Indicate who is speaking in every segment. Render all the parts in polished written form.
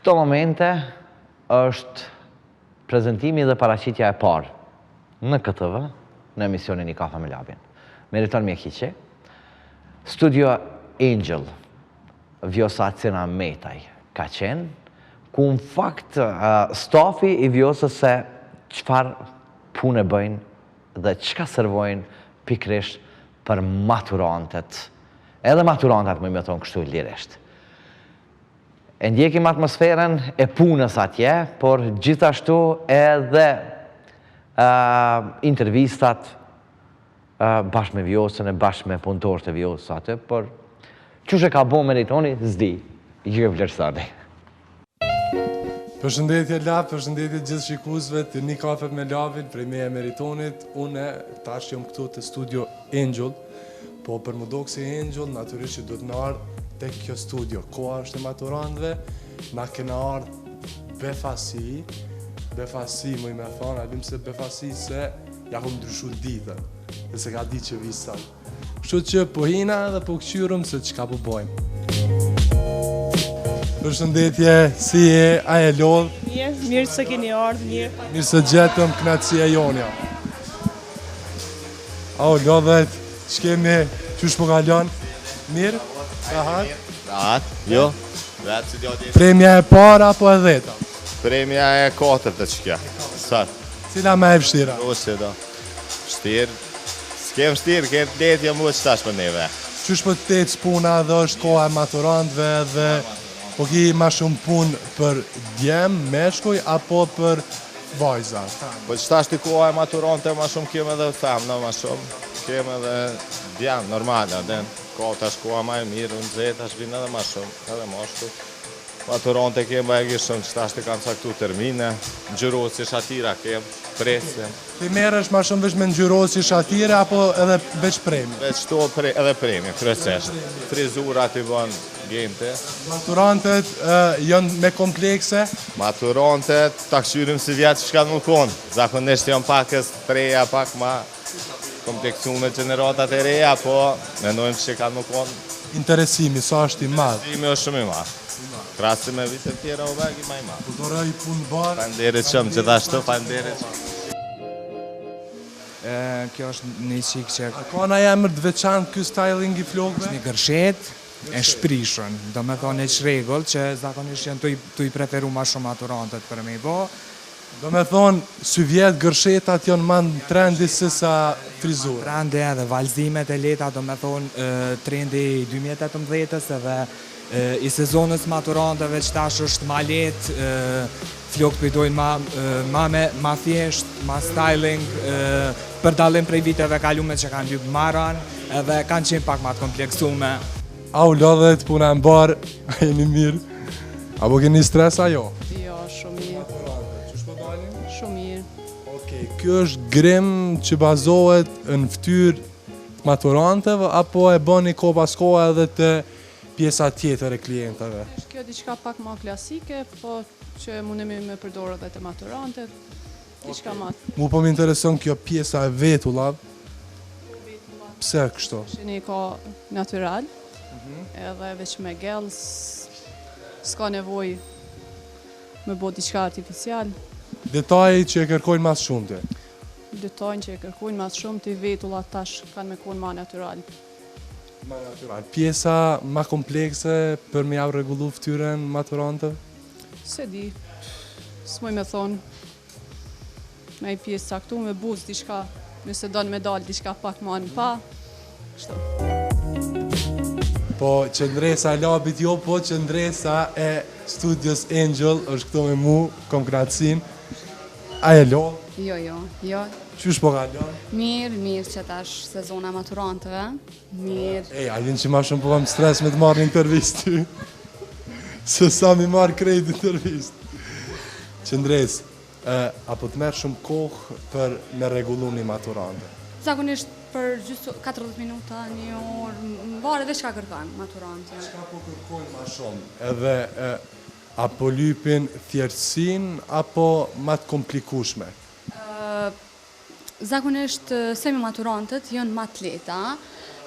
Speaker 1: Këto momente është prezentimi dhe paraqitja e parë në KTV, në emisionin I Kafe me Labin. Meriton Mjekiqi, Studio Angel, Vjosa Cena Metaj ka qenë, ku në fakt stafi I Vjosës se qëfar punë bëjnë dhe qëka servojnë pikrisht për maturantet. Edhe maturantet më me thonë kështu lirisht. E ndjekim atmosferën e punës atje, por gjithashtu edhe intervistat bashkë me Vjosën e bashkë me punëtorët e Vjosës atë, por qështë e ka bo Meritoni, zdi, gjë vlerësani.
Speaker 2: Përshëndetje Lab, përshëndetje gjithë shikuesve të Një Kafe me Labin, prej meje Meritonit. Unë tash jam këtu të Studio Angel, po për më do kësi Angel, naturisht që duhet në ardhë tek kjo studio. Koha është e maturantëve, na kena ardhë befasi, më I me thonë, adim se befasi se ja kom ndryshu ditën, dhe se ka ditë që visam. Kështu që po hina dhe po këqyrëm se që ka po bojmë. Përshëndetje, si e, a e lodhë?
Speaker 3: Mirë se keni ardhë, mirë.
Speaker 2: Mirë se gjetëm knatësia jonja. O, lodhet, që kemi, qësh po kalon? Mirë? Rahat?
Speaker 4: Rahat, jo.
Speaker 2: Premja e para apo e dheta?
Speaker 4: Premja e 4 të qëkja. Sot.
Speaker 2: Cila me e vështira?
Speaker 4: Ose do. Vështirë. S'kem vështirë, kem të letë jam u qëtash për neve.
Speaker 2: Qësh po të tecë puna dhe është koha e maturantëve dhe po ki ma shumë punë për djem, meshkuj, apo për vajza?
Speaker 4: Po qëtash të koha e maturante ma shumë kem edhe femna ma shumë. Kem edhe djem, normal, adhen. Ka tash koha ma e mirë, në zetë, tash vinë edhe ma shumë, edhe ma shtu. Maturante kem ba e gishëm, qëtash të kanë caktu termine, ngjyrosi shatira kem, presje.
Speaker 2: Ti merresh ma shumë veç me ngjyrosi shatire, apo edhe veç premje?
Speaker 4: Veç to edhe premje, kryesisht. Frizurat I bën gjente.
Speaker 2: Maturantet janë me komplekse?
Speaker 4: Maturantet, ta këshyrim si vjetë që shka nuk konë. Zakonisht janë pakës treja, pak ma kompleksume generatat e reja, po mendojmë që ka nuk konë.
Speaker 2: Interesimi, sa është I madhë?
Speaker 4: Interesimi është shumë I madhë. Krasi me vitet tjera u vegi ma I madhë.
Speaker 2: Përdoroj punë barë?
Speaker 4: Fanderit qëmë, gjithashtu fanderit qëmë.
Speaker 5: Kjo është një qikë që...
Speaker 2: Ka na emër të veçantë ky styling I flokëve?
Speaker 5: Një gërshet e shprishën, do me thonë e qregull që zakonisht janë të I preferu ma shumë maturantët për me I bo.
Speaker 2: Do me thonë, sy vjetë gërshetat janë ma në trendi se sa frizura.
Speaker 5: Trendi edhe valzimet e leta, do me thonë trendi 2018-ës edhe I sezonës maturantëve që tash është ma letë, flokët pëjdojnë ma thjesht, ma styling, për dalim prej viteve kalume që kanë lypë maran, edhe kanë qenë pak ma të kompleksume.
Speaker 2: Au lodhet, puna e mbarë, a jeni mirë? Apo keni stres a jo?
Speaker 3: Jo, shumë mirë.
Speaker 2: Qësh po dalim?
Speaker 3: Shumë mirë.
Speaker 2: Okej, kjo është grim që bazohet në ftyrë maturantëve, apo e bëni ko pas koha edhe të pjesa tjetër e klientëve?
Speaker 3: Kjo diçka pak ma klasike, po që mundemi me përdorë edhe të maturantet. Diçka ma
Speaker 2: Mu po më intereson kjo pjesa e vetullav. Pse kështu?
Speaker 3: shini ka natural, edhe veç me gel, s'ka nevoj me bo diçka artificial.
Speaker 2: Detaji që e kërkojnë mas shumëti.
Speaker 3: Detajnë që e kërkujnë mas shumë të vetullat tash kanë me konë ma natural.
Speaker 2: Ma natural. Pjesa ma komplekse për me javë regullu ftyren maturantëve?
Speaker 3: Se di, s'moj me thonë, me I pjesë saktu, me buz diçka, nëse donë me dalë diçka pak ma në pa, kështu.
Speaker 2: Po qëndresa e labit jo, po qëndresa e Studios Angel është këto me mu, kom knatësin. A e lo?
Speaker 6: Jo.
Speaker 2: Qysh po ka lo?
Speaker 6: Mirë që tash sezona maturantëve. Mirë.
Speaker 2: Ej, a din që ma shumë po kam stres me të marrë një intervist ty. Se sa mi marrë krejt intervist. Qëndres, apo të merë shumë kohë për me regullu një maturante?
Speaker 6: Zakonisht për gjysë 40 minuta, një orë, varet dhe çka kërkan maturantja.
Speaker 2: Çka po kërkojnë ma shumë? Edhe apo lypin thjerësin, apo ma të komplikushme?
Speaker 6: Zakonisht semi maturantët janë ma të leta,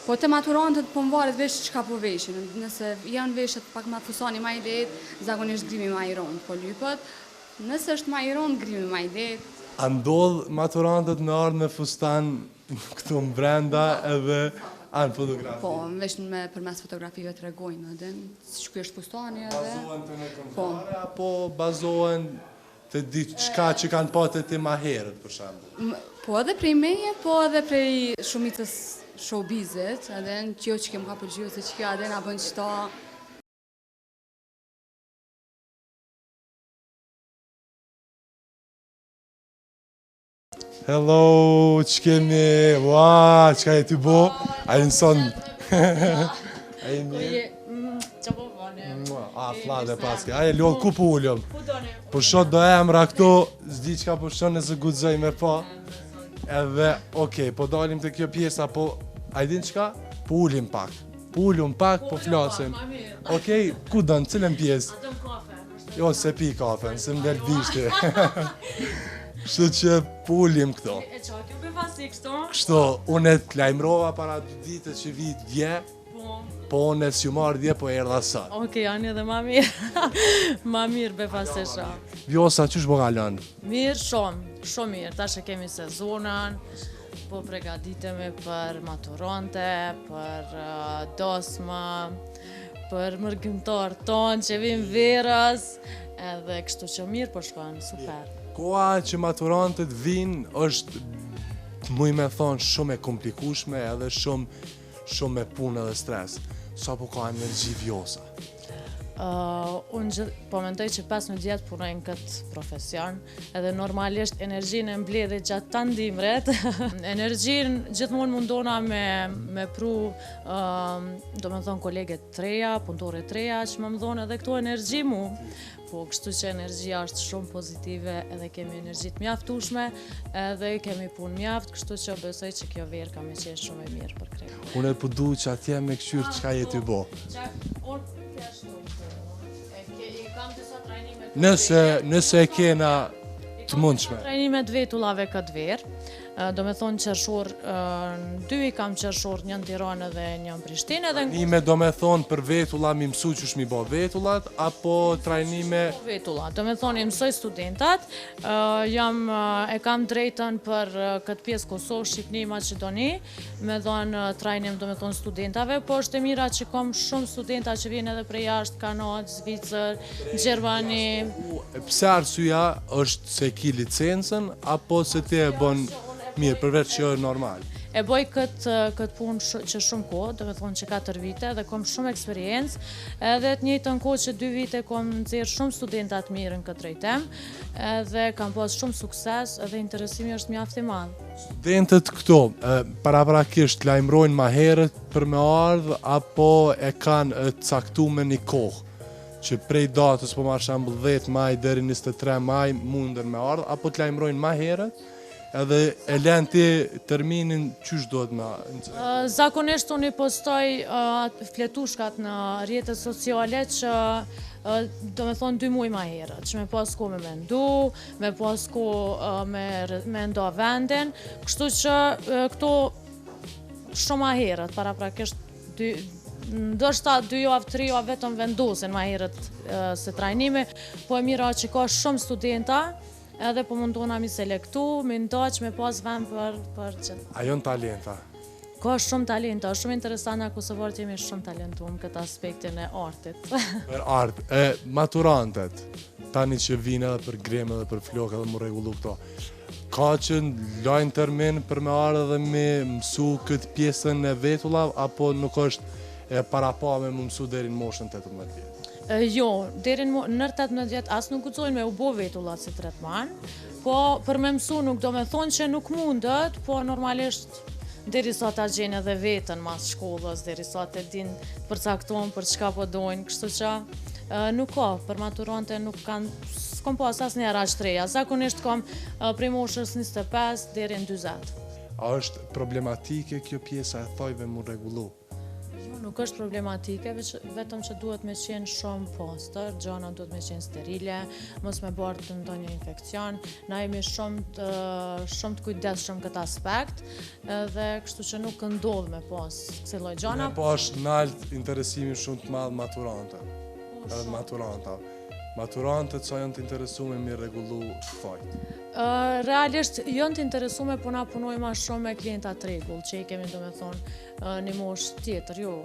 Speaker 6: Po të maturantët po më varet vesh çka po veshin. Nëse janë veshët pak ma fusani ma i lehtë, zakonisht grimi ma i rond po lypët. Nëse është ma i rond, grimi ma i lehtë.
Speaker 2: A ndodh maturantët me ardhë me fustan këtu më brenda edhe anë fotografi?
Speaker 6: Po, vesh përmes fotografive të regojnë edhe, që kjo është fustani edhe.
Speaker 2: Bazohen të në këndare, apo bazohen të ditë qka që kanë patë ti ma herët, për shembull?
Speaker 6: Po edhe prej meje, po edhe prej shumicës showbizit, edhe në kjo që kemë ka përgjyë, se që kjo edhe nga bën qëta.
Speaker 2: Hello, që kemi, ua, qka e ty bo? A i nëson? A i mirë?
Speaker 7: Qa po vane?
Speaker 2: A, flade paske, a e lodh ku po ullëm? Po shot do emra këto, zdi qka po shon nëse gudzoj me pa. Edhe, okej, po dalim të kjo pjesa, po, a i din qka? Po ullim pak. Po ullim pak, po flasim. Okej, ku dënë, cilën pjesë?
Speaker 7: Atëm kafe.
Speaker 2: Jo, se pi kafe, nëse më del bishti. Kështu që po ullim këto.
Speaker 7: E qa, kjo be fasi kështu?
Speaker 2: Kështu, unë e t'lajmrova para 2 ditët që vit dje, po unë e s'ju marrë dje, po erdha sot.
Speaker 7: Oke, janë edhe ma mirë. Ma mirë be fasi shra.
Speaker 2: Vjosa, qysh bo kalon?
Speaker 7: Mirë, shumë mirë. Tash e kemi sezonën, po pregaditemi për maturante, për dosma, për mërgjimtar tonë që vim verës, edhe kështu që mirë po shkojnë, super.
Speaker 2: Koha që maturantët vinë është, muj me thonë, shumë e komplikushme edhe shumë me punë edhe stres. Sa po ka energji Vjosa?
Speaker 7: Unë po mendoj që 15 vjet punojnë këtë profesion, edhe normalisht energjinë e mbledhe gjatë të ndimret. Energjinë gjithmonë mundona me pru, do me thonë kolege të treja, punëtore të treja, që më thonë edhe këto energji mu. Po, kështu që energjia është shumë pozitive, edhe kemi energji të mjaftueshme, edhe kemi punë mjaft, kështu që besoj që kjo verë ka me qenë shumë e mirë për krejtë.
Speaker 2: Unë e përdu që atje me këshyrë qka je ty bo. Nëse e kena të mundshme.
Speaker 7: Trajnimet vetullave këtë verë, do me thonë qershor, 2 i kam qershor, një në Tiranë dhe një në Prishtinë.
Speaker 2: Trajnime do me thonë për vetulla mi mësu që shmi bo vetullat, apo trajnime...
Speaker 7: Vetullat, do me thonë i mësoj studentat, e kam drejtën për këtë pjesë Kosovë, Shqipni, Maqedoni, me thonë trajnim do me thonë studentave, po është e mira që kam shumë studenta që vjen edhe prej jashtë, Kanadë, Zvicër, Gjermani.
Speaker 2: Pse arsyeja është se ki licencën, apo se ti e bon mirë, përveç që është normal?
Speaker 7: E boj këtë punë që shumë kohë, do me thonë që 4 vite, dhe kom shumë eksperiencë, edhe të njëjtën kohë që 2 vite kom nxjerrë shumë studentat mirë në këtë drejtem, edhe kam pas shumë sukses, edhe interesimi është mjaft i madh.
Speaker 2: Studentët këto, paraprakisht lajmërojnë ma herët për me ardhë, apo e kanë caktuar një kohë, që prej datës, po ma shembull 10 maj deri 23 maj mundën me ardhë, apo të lajmërojnë ma herët, edhe e len ti terminin qysh do të me...
Speaker 7: Zakonisht unë i postoj fletushkat në rrjetet sociale që do me thonë 2 muaj ma herët, që me pas ko me mendu, me pas ko me ndo vendin, kështu që këto shumë ma herët, paraprakisht ndoshta 2 javë, 3 javë vetëm vendosin ma herët se trajnimi, po e mira që ka shumë studenta, edhe po mundona mi selektu, mi ndoq, me pas vend për gjithë.
Speaker 2: A jonë talenta?
Speaker 7: Ka shumë talenta, shumë interesanta Kosovart jemi shumë talentuar në këtë aspektin e artit.
Speaker 2: Për art, maturantet, tani që vinë edhe për gremë edhe për flokë edhe mu regullu këto, ka që lajnë termin për me ardhë dhe me mësu këtë pjesën e vetullav, apo nuk është para pa me më mësu deri në moshën 18 vjetë?
Speaker 7: Jo, deri në 18 vjetë asë nuk guxojnë me u bo vetullat si tretman, po për me mësu nuk do me thonë që nuk mundet, po normalisht deri sa ta gjenë edhe vetën mas shkollës, deri sa të din përcakton për çka po dojnë, kështu që nuk ka, për maturante nuk kanë, s'kom pas asë një raqë treja, zakonisht kam prej moshës 25 deri në 20.
Speaker 2: A është problematike kjo pjesa e thojve mu regullu?
Speaker 7: Jo, Nuk është problematike, vetëm që duhet me qenë shumë pastër, gjana duhet me qenë sterile, mos me bërë të ndonjë infekcion. Na jemi shumë të kujdesshëm këtë aspekt, dhe kështu që nuk ndodh me pas kësaj lloj gjana.
Speaker 2: Ne pas nalt interesimin shumë të madh maturante. Edhe maturanta. Maturantët sa janë të interesuar me rregullu fajt.
Speaker 7: Realisht janë të interesuar, po na punojmë ma shumë me klienta të rregull, që i kemi domethënë një moshë tjetër, jo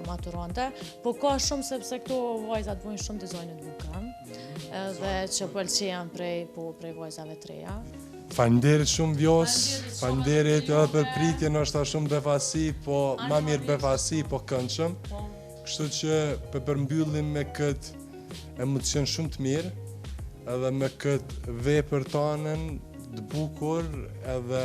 Speaker 7: maturante, po ka shumë sepse këto vajzat bojnë shumë dizajne të bukura, edhe që pëlqejnë prej vajzave të reja.
Speaker 2: Faleminderit shumë Vjos, faleminderit edhe për pritjen, është shumë befasi, po ma mirë befasi, po këndshëm. Kështu që përmbyllim me këtë emocion shumë të mirë, edhe me këtë vepër tonën të bukur, edhe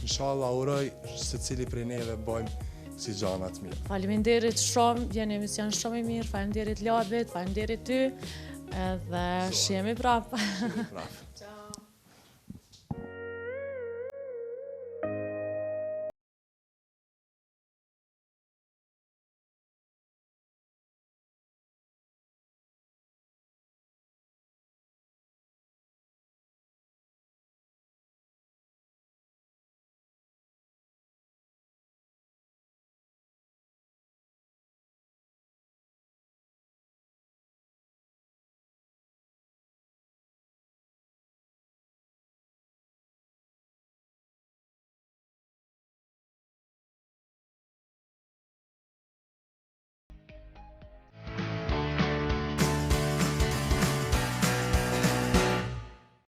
Speaker 2: inshallah uroj se cili prej neve bëjmë si gjana të mirë.
Speaker 7: Faleminderit shumë, jeni emision shumë i mirë, faleminderit Labit, faleminderit ty, edhe shihemi prapë.